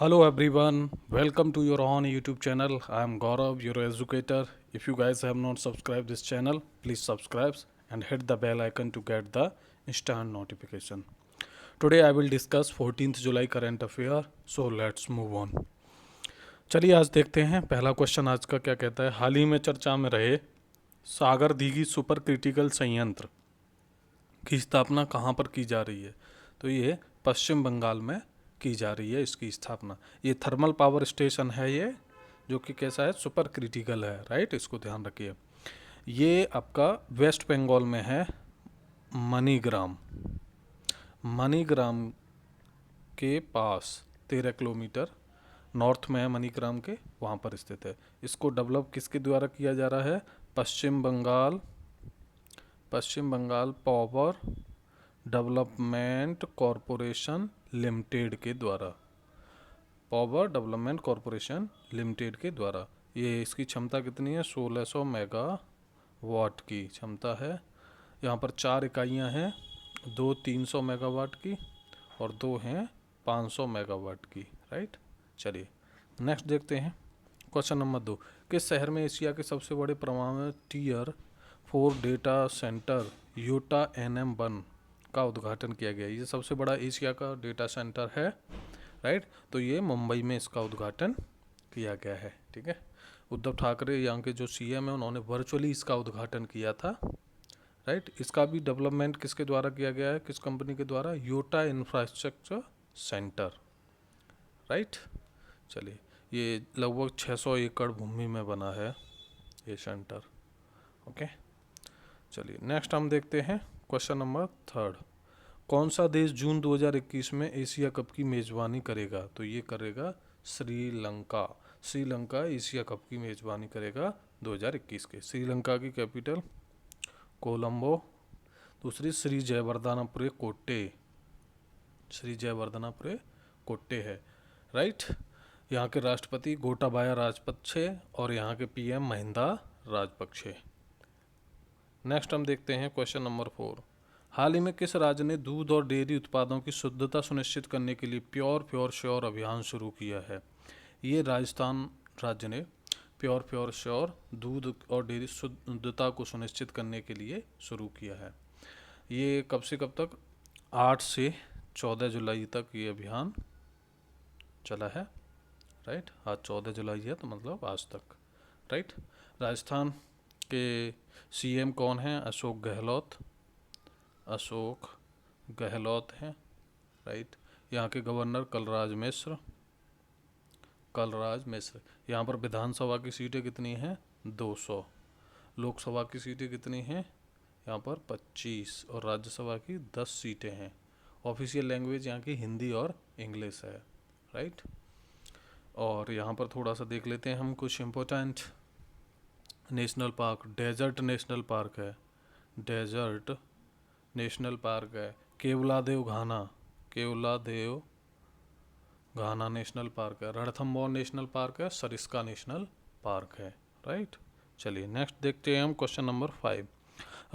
Hello everyone, welcome to your own YouTube channel. I am Gaurav, your educator. If you guys have not subscribed this channel, please subscribe and hit the bell icon to get the instant notification. Today I will discuss 14th July current affair. So let's move on. चलिए आज देखते हैं पहला question आज का क्या कहता है। हाल ही में चर्चा में रहे सागर दीघी सुपर क्रिटिकल संयंत्र की स्थापना कहाँ पर की जा रही है। तो ये पश्चिम बंगाल में की जा रही है इसकी स्थापना। ये थर्मल पावर स्टेशन है, ये जो कि कैसा है, सुपर क्रिटिकल है, राइट। इसको ध्यान रखिए। ये आपका वेस्ट बंगाल में है, मणिग्राम। मणिग्राम के पास 13 किलोमीटर नॉर्थ में है मणिग्राम के, वहाँ पर स्थित है। इसको डेवलप किसके द्वारा किया जा रहा है? Paschim Bengal power development corporation limited के द्वारा। पावर डेवलपमेंट कॉरपोरेशन लिमिटेड के द्वारा। ये इसकी क्षमता कितनी है? 1600 मेगावाट की क्षमता है। यहाँ पर 4 इकाइयाँ हैं, 2 300 मेगावाट की और 2 हैं 500 मेगावाट की, राइट। चलिए नेक्स्ट देखते हैं। क्वेश्चन नंबर 2, किस शहर में एशिया के सबसे बड़े परमाणु tier 4 data centre Utah NM1 का उद्घाटन किया गया? ये सबसे बड़ा एशिया का डेटा सेंटर है, राइट। तो ये मुंबई में इसका उद्घाटन किया गया है, ठीक है। उद्धव ठाकरे यहाँ के जो CM है, उन्होंने वर्चुअली इसका उद्घाटन किया था, राइट। इसका भी डेवलपमेंट किसके द्वारा किया गया है, किस कंपनी के द्वारा? Utah infrastructure centre, right. चलिए ये लगभग 600 एकड़ भूमि में बना है ये सेंटर, ओके। चलिए नेक्स्ट हम देखते हैं क्वेश्चन नंबर 3। कौन सा देश जून 2021 में एशिया कप की मेज़बानी करेगा? तो ये करेगा श्रीलंका। श्रीलंका एशिया कप की मेज़बानी करेगा 2021 के। श्रीलंका की कैपिटल कोलंबो। दूसरी श्री जयवर्धनापुरे कोट्टे, श्री जयवर्धनापुरे कोट्टे है, राइट। यहाँ के राष्ट्रपति गोटाबाया राजपक्षे और यहाँ के PM महिंदा राजपक्षे। नेक्स्ट हम देखते हैं क्वेश्चन नंबर 4। हाल ही में किस राज्य ने दूध और डेयरी उत्पादों की शुद्धता सुनिश्चित करने के लिए प्योर श्योर अभियान शुरू किया है? ये राजस्थान राज्य ने प्योर श्योर दूध और डेयरी शुद्धता को सुनिश्चित करने के लिए शुरू किया है। ये कब से कब तक? 8 से 14 जुलाई तक ये अभियान चला है, राइट। आज 14 जुलाई है तो मतलब आज तक, राइट। राजस्थान के CM कौन है? अशोक गहलोत हैं, राइट। यहाँ के गवर्नर कलराज मिश्र। यहाँ पर विधानसभा की सीटें कितनी हैं? 200। लोकसभा की सीटें कितनी हैं? यहाँ पर 25 और राज्यसभा की 10 सीटें हैं। ऑफिशियल लैंग्वेज यहाँ की हिंदी और इंग्लिश है, राइट। और यहाँ पर थोड़ा सा देख लेते हैं हम कुछ important national park. Desert national park है। केवलादेव घाना नेशनल पार्क है। रणथंबोर नेशनल पार्क है। सरिस्का नेशनल पार्क है, राइट। चलिए नेक्स्ट देखते हैं हम क्वेश्चन नंबर 5।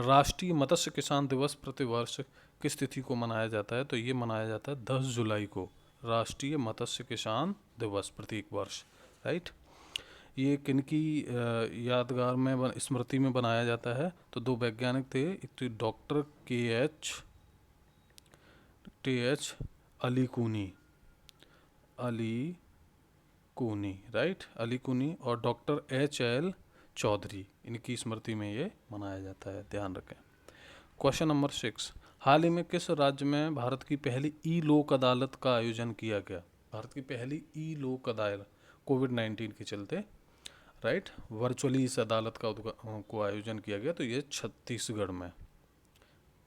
राष्ट्रीय मत्स्य किसान दिवस प्रतिवर्ष किस तिथि को मनाया जाता है? तो ये मनाया जाता है 10 जुलाई को, राष्ट्रीय मत्स्य किसान दिवस प्रत्येक वर्ष, राइट। ये किनकी यादगार में स्मृति में बनाया जाता है? तो 2 वैज्ञानिक थे, एक तो doctor KH Ali Kooni, right, Ali Kooni और डॉक्टर HL चौधरी, इनकी स्मृति में ये मनाया जाता है, ध्यान रखें। Question number 6। हाल ही में किस राज्य में भारत की पहली लोक अदालत का आयोजन किया गया? भारत की पहली लोक अदालत कोविड-19 के चलते, राइट, वर्चुअली इस अदालत को आयोजन किया गया। तो ये छत्तीसगढ़ में,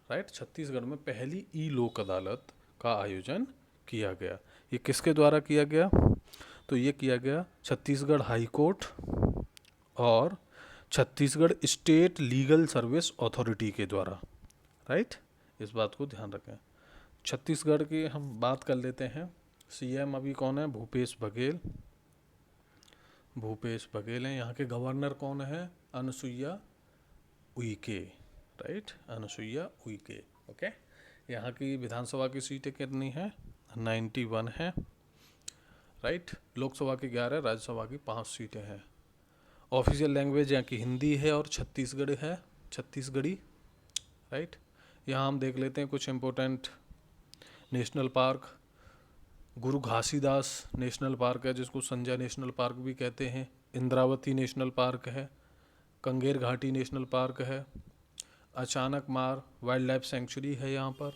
राइट, छत्तीसगढ़ में पहली लोक अदालत का आयोजन किया गया। ये किसके द्वारा किया गया? तो ये किया गया छत्तीसगढ़ हाई कोर्ट और Chhattisgarh state legal service authority के द्वारा, राइट। इस बात को ध्यान रखें। छत्तीसगढ़ की हम बात कर लेते हैं। CM अभी कौन है? भूपेश बघेल हैं। यहाँ के गवर्नर कौन है? Anusuiya Uikey, right, Anusuiya Uikey, okay. यहाँ की विधानसभा की सीटें कितनी हैं? 91 है, राइट। लोकसभा की 11, राज्यसभा की 5 सीटें हैं। ऑफिशियल लैंग्वेज यहाँ की हिंदी है और छत्तीसगढ़ी, राइट। यहाँ हम देख लेते हैं कुछ इम्पोर्टेंट नेशनल पार्क। गुरु घासीदास नेशनल पार्क है, जिसको संजय नेशनल पार्क भी कहते हैं। इंद्रावती नेशनल पार्क है। कंगेर घाटी नेशनल पार्क है। अचानक मार वाइल्ड लाइफ सेंचुरी है यहाँ पर,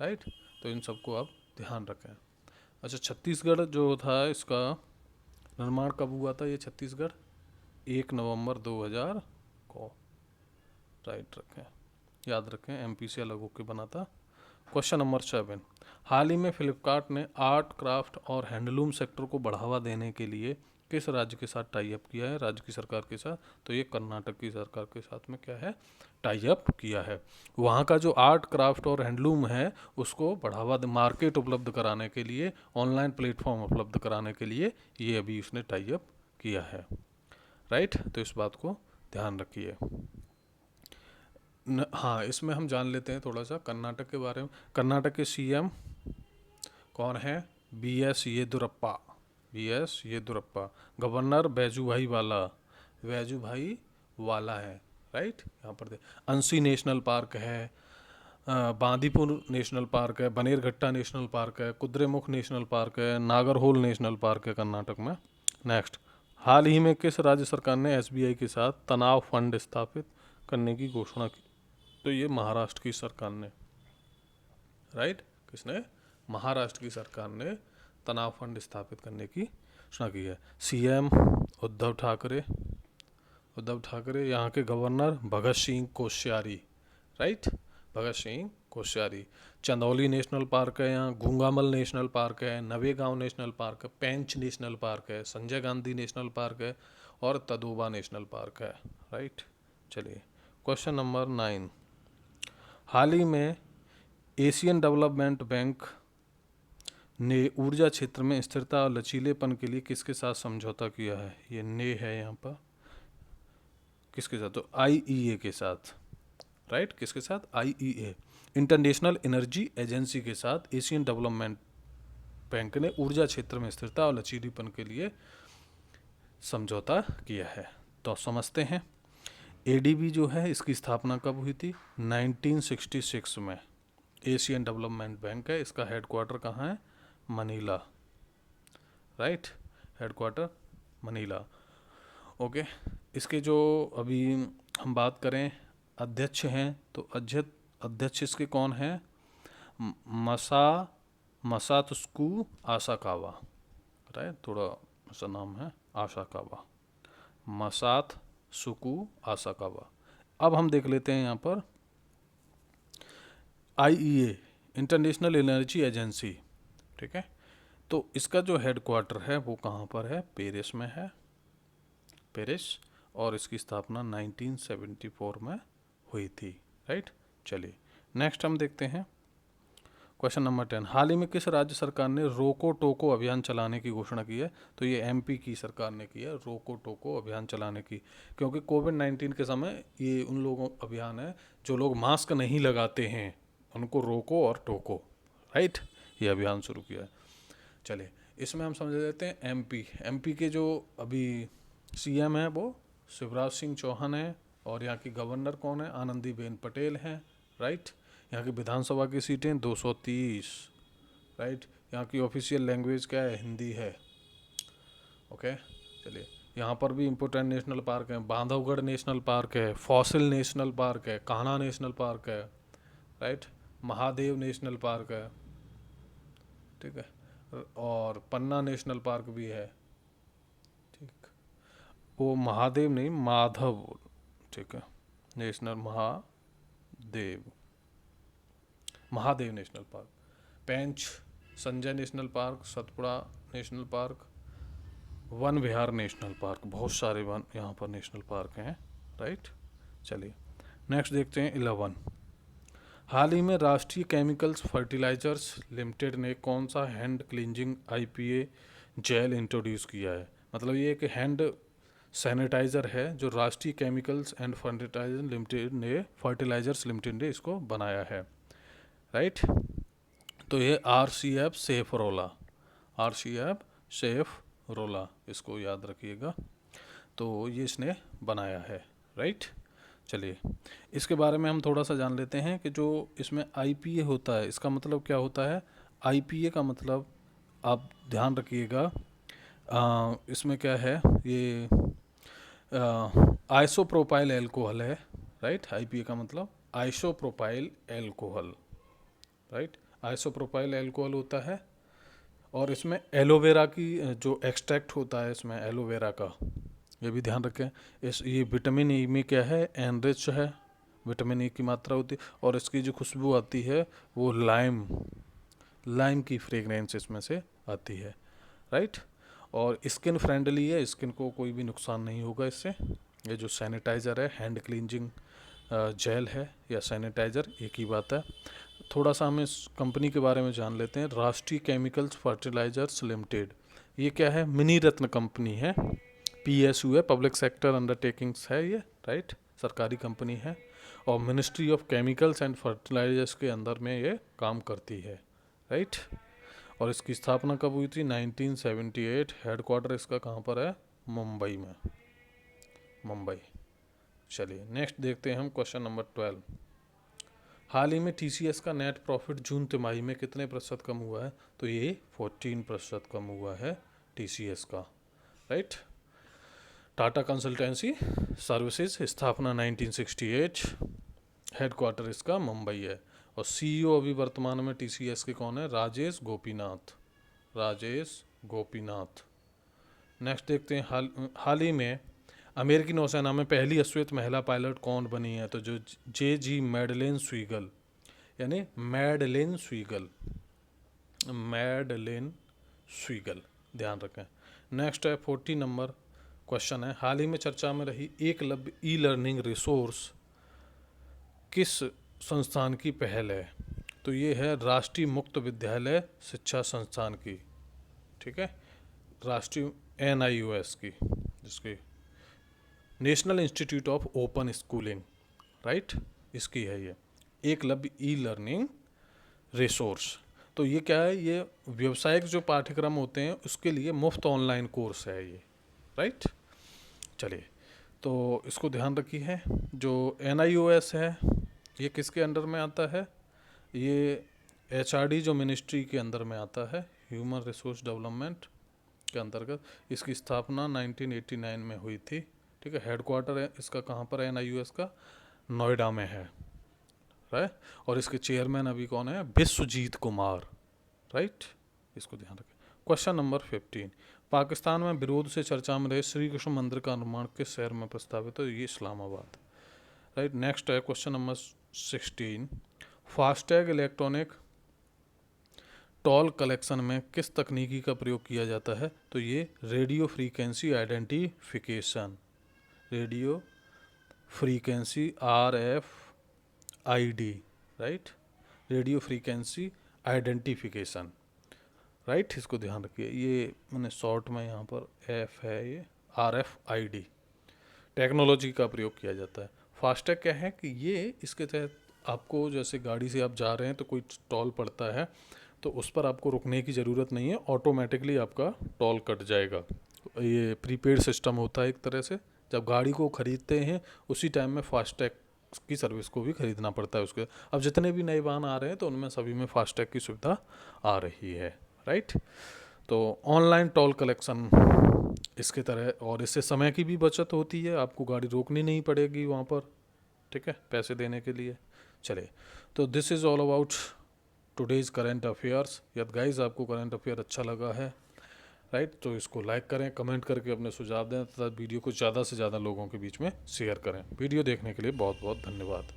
राइट। तो इन सबको आप ध्यान रखें। अच्छा, छत्तीसगढ़ जो था इसका निर्माण कब हुआ था? ये छत्तीसगढ़ 1 नवंबर 2000 को, राइट रखें, याद रखें, एमपी से अलग होकर बना था। क्वेश्चन नंबर 7, हाल ही में फ्लिपकार्ट ने आर्ट क्राफ्ट और हैंडलूम सेक्टर को बढ़ावा देने के लिए किस राज्य के साथ टाई अप किया है? राज्य की सरकार के साथ। तो ये कर्नाटक की सरकार के साथ में क्या है? टाई अप किया है। वहाँ का जो आर्ट क्राफ्ट और हैंडलूम है उसको बढ़ावा मार्केट उपलब्ध कराने के लिए, ऑनलाइन प्लेटफॉर्म उपलब्ध कराने के लिए ये अभी उसने टाई अप किया है, राइट। तो इस बात को ध्यान रखिए। हाँ, इसमें हम जान लेते हैं थोड़ा सा कर्नाटक के बारे में। कर्नाटक के सीएम कौन है? BS येदुरप्पा। गवर्नर बैजूभाई वाला है, राइट। यहाँ पर अंसी नेशनल पार्क है, बांदीपुर नेशनल पार्क है, बनेरघट्टा नेशनल पार्क है, कुद्रेमुख नेशनल पार्क है, नागरहोल नेशनल पार्क है कर्नाटक में। नेक्स्ट, हाल ही में किस राज्य सरकार ने SBI के साथ तनाव फंड स्थापित करने की घोषणा की? तो ये महाराष्ट्र की सरकार ने, राइट। किसने? महाराष्ट्र की सरकार ने तनाव फंड स्थापित करने की घोषणा की है। CM उद्धव ठाकरे। यहाँ के governor Bhagat Singh Koshyari, right, Bhagat Singh Koshyari. Chandauli national park है, यहाँ गूंगामल नेशनल पार्क है, नवेगांव नेशनल पार्क है, पेंच नेशनल पार्क है, संजय गांधी नेशनल पार्क है और तदोबा नेशनल पार्क है, राइट। चलिए क्वेश्चन नंबर 9, हाल ही में एशियन डेवलपमेंट बैंक ने ऊर्जा क्षेत्र में स्थिरता और लचीलेपन के लिए किसके साथ समझौता किया है? ये ने है यहाँ पर, किसके साथ? तो IEA के साथ, राइट। किसके साथ? IEA, इंटरनेशनल एनर्जी एजेंसी के साथ एशियन डेवलपमेंट बैंक ने ऊर्जा क्षेत्र में स्थिरता और लचीलेपन के लिए समझौता किया है। तो समझते हैं। ADB जो है इसकी स्थापना कब हुई थी? 1966 में। एशियन डेवलपमेंट बैंक है, इसका हेडक्वार्टर कहाँ है? Manila, right, headquarter Manila, okay. इसके जो अभी हम बात करें अध्यक्ष हैं, तो अध्यक्ष इसके कौन है? मसात्सुको आसाकावा, राइट, थोड़ा ऐसा नाम है, आसाकावा, मसात्सुको आसाकावा। अब हम देख लेते हैं यहाँ पर IEA, इंटरनेशनल एनर्जी एजेंसी, ठीक है। तो इसका जो हेडक्वार्टर है वो कहाँ पर है? पेरिस में है, पेरिस, और इसकी स्थापना 1974 में हुई थी, राइट। चलिए नेक्स्ट हम देखते हैं क्वेश्चन नंबर 10, हाल ही में किस राज्य सरकार ने रोको टोको अभियान चलाने की घोषणा की है? तो ये MP की सरकार ने की है, रोको टोको अभियान चलाने की, क्योंकि कोविड-19 के समय ये उन लोगों अभियान है जो लोग मास्क नहीं लगाते हैं उनको रोको और टोको, राइट, ये अभियान शुरू किया है। चलिए इसमें हम समझ लेते हैं MP के जो अभी CM है वो शिवराज सिंह चौहान है, और यहाँ की गवर्नर कौन है? आनंदीबेन पटेल हैं, राइट। यहाँ की विधानसभा की सीटें 230, राइट। यहाँ की ऑफिशियल लैंग्वेज क्या है? हिंदी है, ओके। चलिए यहाँ पर भी इम्पोर्टेंट नेशनल पार्क हैं, बांधवगढ़ नेशनल पार्क है, फॉसिल नेशनल पार्क है, कान्हा नेशनल पार्क है, राइट, महादेव नेशनल पार्क है, ठीक है, और पन्ना नेशनल पार्क भी है, ठीक। वो महादेव नहीं, माधव, ठीक है, national Mahadev national park, Pench, Sanjay national park, Satpura national park, Van Vihar national park, बहुत सारे वन यहाँ पर नेशनल पार्क हैं, राइट। चलिए नेक्स्ट देखते हैं 11, हाल ही में राष्ट्रीय केमिकल्स फर्टिलाइजर्स लिमिटेड ने कौन सा hand cleansing IPA gel introduce किया है? मतलब ये एक हैंड सैनिटाइज़र है जो राष्ट्रीय केमिकल्स एंड फर्टिलाइजर्स लिमिटेड ने इसको बनाया है, राइट। तो ये RCF शेफरोला, इसको याद रखिएगा। तो ये इसने बनाया है, राइट। चलिए इसके बारे में हम थोड़ा सा जान लेते हैं कि जो इसमें आईपीए होता है इसका मतलब क्या होता है। आईपीए का मतलब आप ध्यान रखिएगा, इसमें क्या है, ये आइसोप्रोपाइल एल्कोहल है, राइट। आईपीए का मतलब isopropyl alcohol, right. Isopropyl alcohol होता है और इसमें एलोवेरा की जो एक्सट्रैक्ट होता है इसमें एलोवेरा का, ये भी ध्यान रखें। ये विटामिन ई में क्या है, एनरिच है, विटामिन ई की मात्रा होती है। और इसकी जो खुशबू आती है वो लाइम की फ्रेगरेंस इसमें से आती है, राइट। और स्किन फ्रेंडली है, स्किन को कोई भी नुकसान नहीं होगा इससे। ये जो सैनिटाइज़र है, हैंड क्लींजिंग जेल है या सैनिटाइज़र, एक ही बात है। थोड़ा सा हम इस कंपनी के बारे में जान लेते हैं। राष्ट्रीय केमिकल्स फर्टिलाइजर्स लिमिटेड, ये क्या है, मिनी रत्न कंपनी है। पीएसयू है, पब्लिक सेक्टर अंडरटेकिंग्स है ये, राइट, सरकारी कंपनी है। और ministry of chemicals and fertilisers के अंदर में ये काम करती है, राइट। और इसकी स्थापना कब हुई थी, 1978। हेडक्वार्टर इसका कहाँ पर है, मुंबई में, मुंबई। चलिए नेक्स्ट देखते हैं हम क्वेश्चन नंबर 12। हाल ही में टीसीएस का नेट प्रॉफिट जून तिमाही में कितने प्रतिशत कम हुआ है, तो ये 14% कम हुआ है टीसीएस का, राइट। टाटा कंसल्टेंसी सर्विसेज, स्थापना 1968, हेडक्वार्टर इसका मुंबई है। और सीईओ अभी वर्तमान में टीसीएस के कौन है, राजेश गोपीनाथ। नेक्स्ट देखते हैं, हाल ही में अमेरिकी नौसेना में पहली अश्वेत महिला पायलट कौन बनी है, तो जो जी मैडलेन स्वीगल, यानी मैडलेन स्वीगल, ध्यान रखें। नेक्स्ट है 40 नंबर क्वेश्चन है, हाल ही में चर्चा में रही एकलव्य ई लर्निंग रिसोर्स किस संस्थान की पहल है, तो ये है राष्ट्रीय मुक्त विद्यालय शिक्षा संस्थान की, ठीक है, राष्ट्रीय NIOS की, जिसकी national institute of open schooling, right, इसकी है ये एकलव्य ई लर्निंग रिसोर्स। तो ये क्या है, ये व्यावसायिक जो पाठ्यक्रम होते हैं उसके लिए मुफ्त ऑनलाइन कोर्स है ये, राइट। चलिए तो इसको ध्यान रखिए। जो NIOS है ये किसके अंडर में आता है, ये HRD जो मिनिस्ट्री के अंदर में आता है, ह्यूमन रिसोर्स डेवलपमेंट के अंतर्गत। इसकी स्थापना 1989 में हुई थी, ठीक है। हेडक्वार्टर है इसका कहाँ पर है, NIOS का नोएडा में है, राइट। और इसके चेयरमैन अभी कौन है, विश्वजीत कुमार, राइट, इसको ध्यान रखें। क्वेश्चन नंबर 15, पाकिस्तान में विरोध से चर्चा में रहे श्री कृष्ण मंदिर का निर्माण किस शहर में प्रस्तावित है, तो ये इस्लामाबाद, राइट। नेक्स्ट है question number 16, FASTag electronic toll collection में किस तकनीकी का प्रयोग किया जाता है, तो ये radio frequency identification, radio frequency RFID, right, radio frequency identification, right, इसको ध्यान रखिए। ये मैंने शॉर्ट में यहाँ पर F है, ये RFID टेक्नोलॉजी का प्रयोग किया जाता है। फास्टैग क्या है कि ये इसके तहत आपको, जैसे गाड़ी से आप जा रहे हैं तो कोई टोल पड़ता है तो उस पर आपको रुकने की ज़रूरत नहीं है, ऑटोमेटिकली आपका टोल कट जाएगा। ये प्रीपेड सिस्टम होता है एक तरह से, जब गाड़ी को ख़रीदते हैं उसी टाइम में फास्टैग की सर्विस को भी ख़रीदना पड़ता है उसके। अब जितने भी नए वाहन आ रहे हैं तो उनमें सभी में फास्टैग की सुविधा आ रही है, राइट। तो ऑनलाइन टोल कलेक्शन इसके तरह, और इससे समय की भी बचत होती है, आपको गाड़ी रोकनी नहीं पड़ेगी वहाँ पर, ठीक है, पैसे देने के लिए। चलिए तो this is all about today's current affairs. यदि गाइस आपको करंट अफेयर अच्छा लगा है, राइट, तो इसको लाइक करें, कमेंट करके अपने सुझाव दें तथा वीडियो को ज़्यादा से ज़्यादा लोगों के बीच में शेयर करें। वीडियो देखने के लिए बहुत बहुत धन्यवाद।